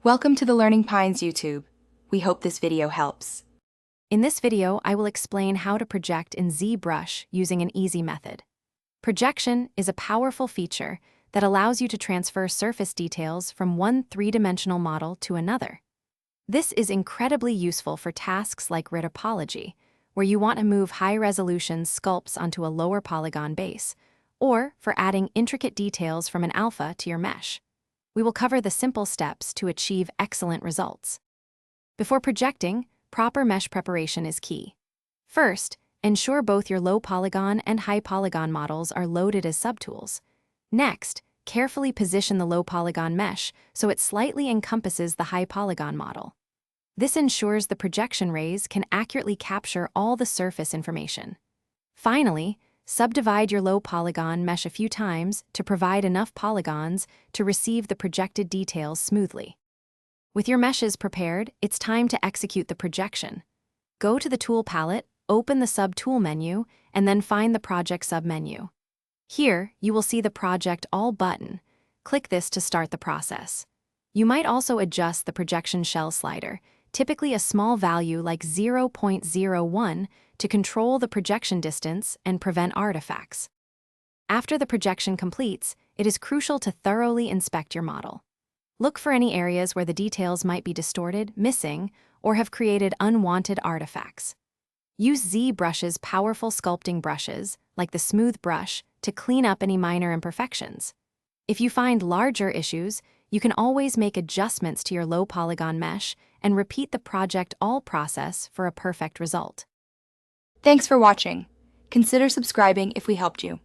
Welcome to the Learning Pines YouTube. We hope this video helps. In this video, I will explain how to project in ZBrush using an easy method. Projection is a powerful feature that allows you to transfer surface details from one three-dimensional model to another. This is incredibly useful for tasks like retopology, where you want to move high-resolution sculpts onto a lower polygon base, or for adding intricate details from an alpha to your mesh. We will cover the simple steps to achieve excellent results. Before projecting, proper mesh preparation is key. First, ensure both your low polygon and high polygon models are loaded as subtools. Next, carefully position the low polygon mesh so it slightly encompasses the high polygon model. This ensures the projection rays can accurately capture all the surface information. Finally, subdivide your low polygon mesh a few times to provide enough polygons to receive the projected details smoothly. With your meshes prepared, it's time to execute the projection. Go to the Tool palette, open the Sub-Tool menu, and then find the Project submenu. Here, you will see the Project All button. Click this to start the process. You might also adjust the projection shell slider, typically a small value like 0.01, to control the projection distance and prevent artifacts. After the projection completes, it is crucial to thoroughly inspect your model. Look for any areas where the details might be distorted, missing, or have created unwanted artifacts. Use ZBrush's powerful sculpting brushes, like the Smooth brush, to clean up any minor imperfections. If you find larger issues, you can always make adjustments to your low polygon mesh and repeat the Project All process for a perfect result. Thanks for watching. Consider subscribing if we helped you.